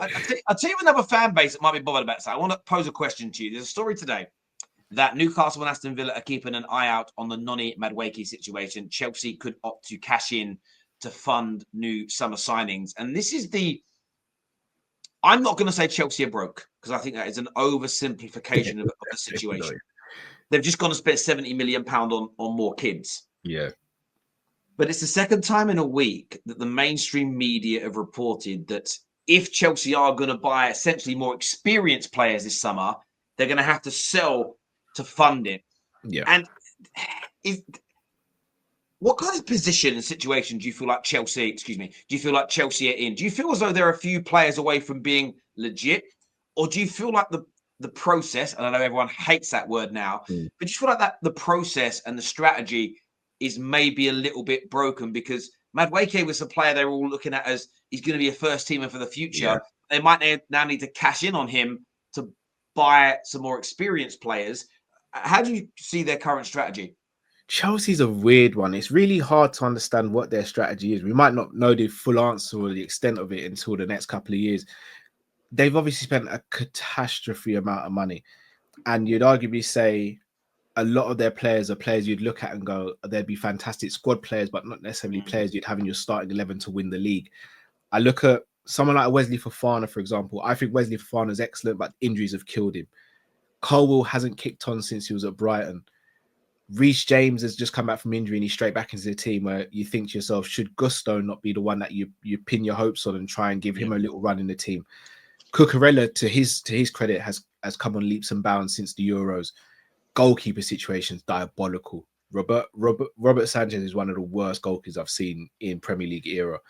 I'll tell you another fan base that might be bothered about. So I want to pose a question to you. There's a story today that Newcastle and Aston Villa are keeping an eye out on the Noni Madueke situation. Chelsea could opt to cash in to fund new summer signings. And this is I'm not going to say Chelsea are broke, because I think that is an oversimplification of the situation. They've just gone to spend £70 million on more kids. Yeah. But it's the second time in a week that the mainstream media have reported that if Chelsea are going to buy essentially more experienced players this summer, they're going to have to sell to fund it. Yeah. And what kind of position and situation do you feel like Chelsea are in? Do you feel as though they're a few players away from being legit? Or do you feel like the process, and I know everyone hates that word now, but do you feel like that the process and the strategy is maybe a little bit broken? Because Madueke was a player they were all looking at as he's going to be a first teamer for the future. Yeah. They might now need to cash in on him to buy some more experienced players. How do you see their current strategy? Chelsea's a weird one. It's really hard to understand what their strategy is. We might not know the full answer or the extent of it until the next couple of years. They've obviously spent a catastrophe amount of money. And you'd arguably say a lot of their players are players you'd look at and go, they'd be fantastic squad players, but not necessarily players you'd have in your starting 11 to win the league. I look at someone like Wesley Fofana, for example. I think Wesley Fofana is excellent, but injuries have killed him. Colwill hasn't kicked on since he was at Brighton. Reece James has just come back from injury and he's straight back into the team, where you think to yourself, should Gusto not be the one that you pin your hopes on and try and give him a little run in the team? Cucurella, to his credit, has come on leaps and bounds since the Euros. Goalkeeper situations diabolical. Robert Sanchez is one of the worst goalkeepers I've seen in Premier League era.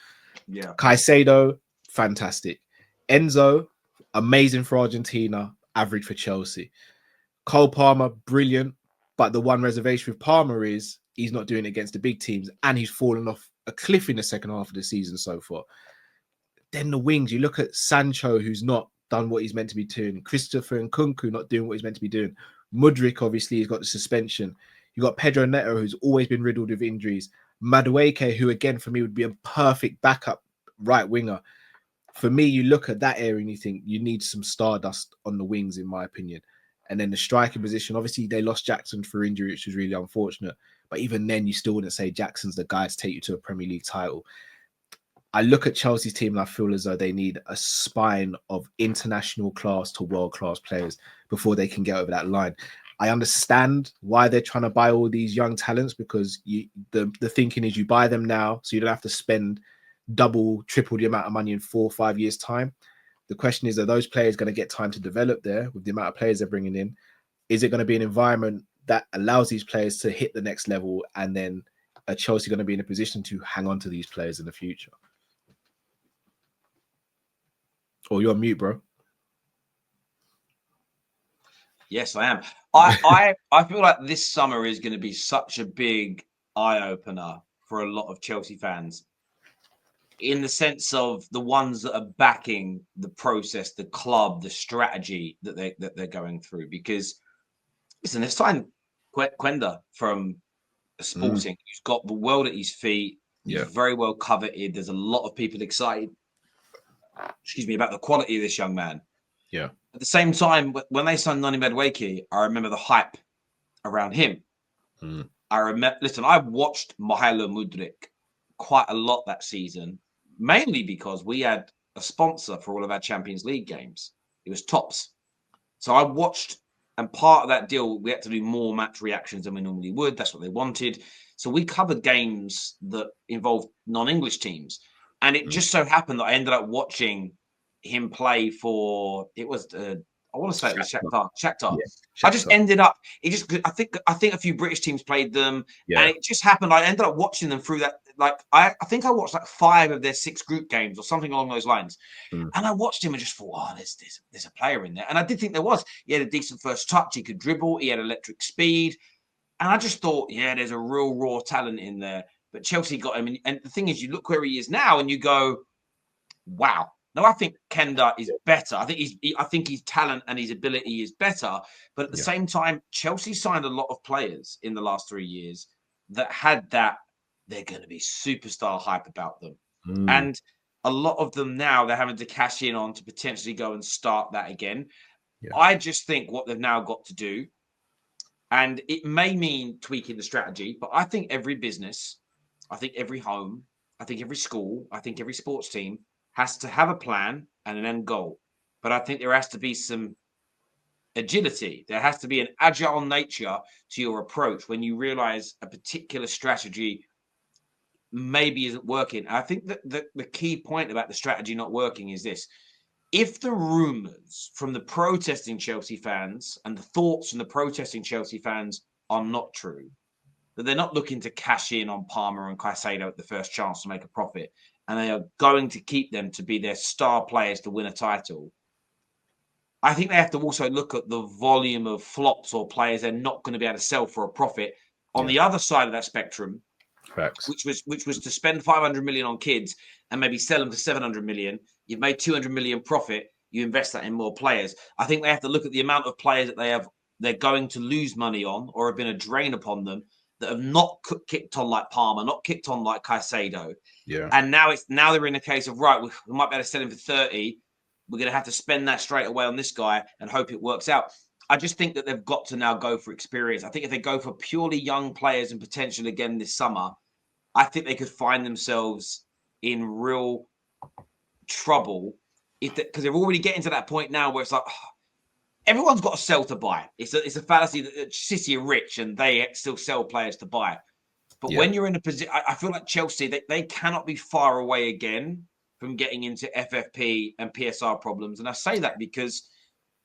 Yeah. Caicedo, fantastic. Enzo, amazing for Argentina, average for Chelsea. Cole Palmer, brilliant. But the one reservation with Palmer is he's not doing it against the big teams, and he's fallen off a cliff in the second half of the season so far. Then the wings, you look at Sancho, who's not done what he's meant to be doing. Christopher Nkunku not doing what he's meant to be doing. Mudryk, obviously, he's got the suspension. You got Pedro Neto, who's always been riddled with injuries. Madueke, who again for me would be a perfect backup right winger. For me, you look at that area and you think you need some stardust on the wings, in my opinion. And then the striking position, obviously they lost Jackson for injury, which was really unfortunate. But even then, you still wouldn't say Jackson's the guy to take you to a Premier League title. I look at Chelsea's team and I feel as though they need a spine of international class to world class players before they can get over that line. I understand why they're trying to buy all these young talents, because the thinking is you buy them now so you don't have to spend double, triple the amount of money in 4 or 5 years' time. The question is, are those players going to get time to develop there with the amount of players they're bringing in? Is it going to be an environment that allows these players to hit the next level? And then are Chelsea going to be in a position to hang on to these players in the future? Oh, you're on mute, bro. Yes, I am. I feel like this summer is going to be such a big eye-opener for a lot of Chelsea fans, in the sense of the ones that are backing the process, the club, the strategy that they're going through. Because listen, they've signed Quenda from Sporting, who's got the world at his feet. He's very well coveted. There's a lot of people excited, about the quality of this young man. Yeah. At the same time, when they signed Noni Madueke, I remember the hype around him. I watched Mykhailo Mudryk quite a lot that season, mainly because we had a sponsor for all of our Champions League games. It was Tops. So I watched, and part of that deal, we had to do more match reactions than we normally would. That's what they wanted. So we covered games that involved non-English teams. And it just so happened that I ended up watching him play for, it was I want to say it was Shakhtar. Yeah, I just ended up. I think a few British teams played them, and it just happened. I ended up watching them through that. Like I think I watched like 5 of their 6 group games or something along those lines. And I watched him and just thought, oh, there's a player in there. And I did think there was. He had a decent first touch. He could dribble. He had electric speed. And I just thought, yeah, there's a real raw talent in there. But Chelsea got him. And the thing is, you look where he is now, and you go, wow. No, I think Kenda is better. I think his talent and his ability is better. But at the same time, Chelsea signed a lot of players in the last 3 years that had that they're going to be superstar hype about them. And a lot of them now they're having to cash in on to potentially go and start that again. Yeah. I just think what they've now got to do, and it may mean tweaking the strategy, but I think every business, I think every home, I think every school, I think every sports team has to have a plan and an end goal. But I think there has to be some agility. There has to be an agile nature to your approach when you realize a particular strategy maybe isn't working. I think that the key point about the strategy not working is this. If the rumors from the protesting Chelsea fans and the thoughts from the protesting Chelsea fans are not true, that they're not looking to cash in on Palmer and Caicedo at the first chance to make a profit, and they are going to keep them to be their star players to win a title, I think they have to also look at the volume of flops or players they're not going to be able to sell for a profit. On the other side of that spectrum, Facts. which was to spend 500 million on kids and maybe sell them for 700 million, you've made 200 million profit, you invest that in more players. I think they have to look at the amount of players that they're going to lose money on or have been a drain upon them that have not kicked on like Palmer, not kicked on like Caicedo. Yeah. And now they're in a case of, right, we might be able to sell him for 30. We're going to have to spend that straight away on this guy and hope it works out. I just think that they've got to now go for experience. I think if they go for purely young players and potential again this summer, I think they could find themselves in real trouble because they're already getting to that point now where it's like, everyone's got to sell to buy. It's a fallacy that City are rich and they still sell players to buy. But when you're in a position, I feel like Chelsea, they cannot be far away again from getting into FFP and PSR problems. And I say that because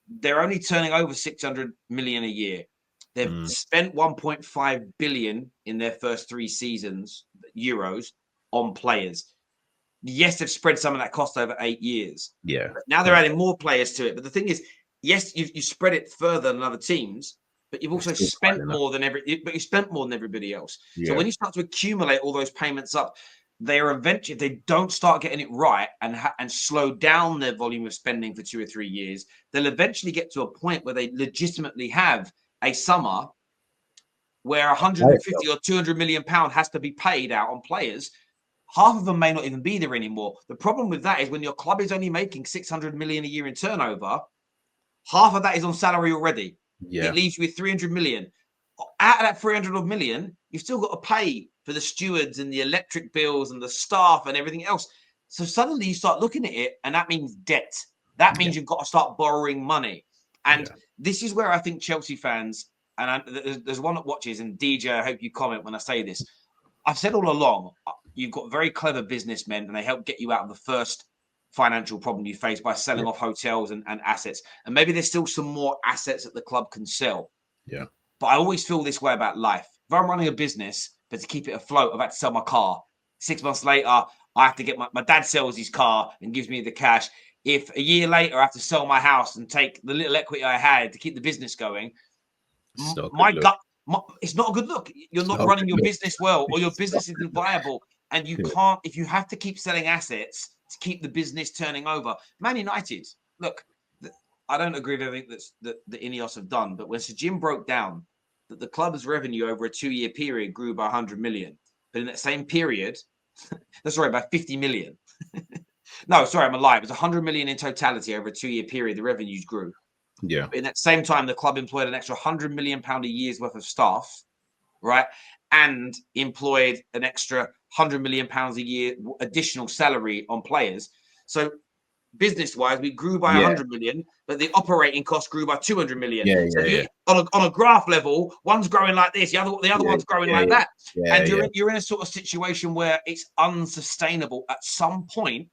they're only turning over 600 million a year. They've spent 1.5 billion in their first 3 seasons, euros, on players. Yes, they've spread some of that cost over 8 years. Yeah. But now they're adding more players to it. But the thing is, yes, you spread it further than other teams, but you've also spent more than everybody else. Yeah. So when you start to accumulate all those payments up, they are eventually, if they don't start getting it right and slow down their volume of spending for 2 or 3 years, they'll eventually get to a point where they legitimately have a summer where 150 or 200 million pound has to be paid out on players. Half of them may not even be there anymore. The problem with that is when your club is only making 600 million a year in turnover, half of that is on salary already. Yeah. It leaves you with 300 million. Out of that 300 million, you've still got to pay for the stewards and the electric bills and the staff and everything else. So suddenly you start looking at it, and that means debt. That means you've got to start borrowing money. And this is where I think Chelsea fans, and there's one that watches, and DJ, I hope you comment when I say this. I've said all along, you've got very clever businessmen, and they help get you out of the first financial problem you face by selling off hotels and assets. And maybe there's still some more assets that the club can sell. Yeah. But I always feel this way about life. If I'm running a business, but to keep it afloat, I've had to sell my car. 6 months later, I have to get my dad sells his car and gives me the cash. If a year later I have to sell my house and take the little equity I had to keep the business going, it's not a good look. You're not running your business well, or your business isn't viable. And you can't, if you have to keep selling assets to keep the business turning over. Man United, look, I don't agree with everything that the Ineos have done, but when Sir Jim broke down that the club's revenue over a 2-year period grew by 100 million, but in that same period, by 50 million. No, sorry, I'm a lie. It was 100 million in totality over a 2-year period. The revenues grew. Yeah. But in that same time, the club employed an extra 100 million pound a year's worth of staff, right? And employed an extra 100 million pounds a year additional salary on players. So business-wise, we grew by 100 million, but the operating cost grew by 200 million. On a graph level, one's growing like this, the other one's growing like that. And you're in a sort of situation where it's unsustainable. At some point,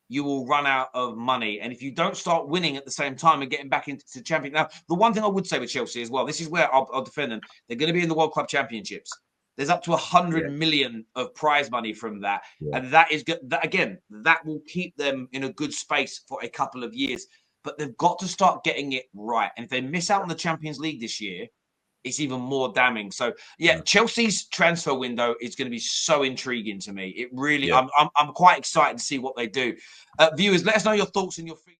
you will run out of money. And if you don't start winning at the same time and getting back into the champion. Now, the one thing I would say with Chelsea as well, this is where I'll defend them. They're going to be in the World Club Championships. There's up to 100 million of prize money from that. And that is good. That will keep them in a good space for a couple of years. But they've got to start getting it right. And if they miss out on the Champions League this year, it's even more damning. So, Chelsea's transfer window is going to be so intriguing to me. It really, I'm quite excited to see what they do. Viewers, let us know your thoughts and your feedback.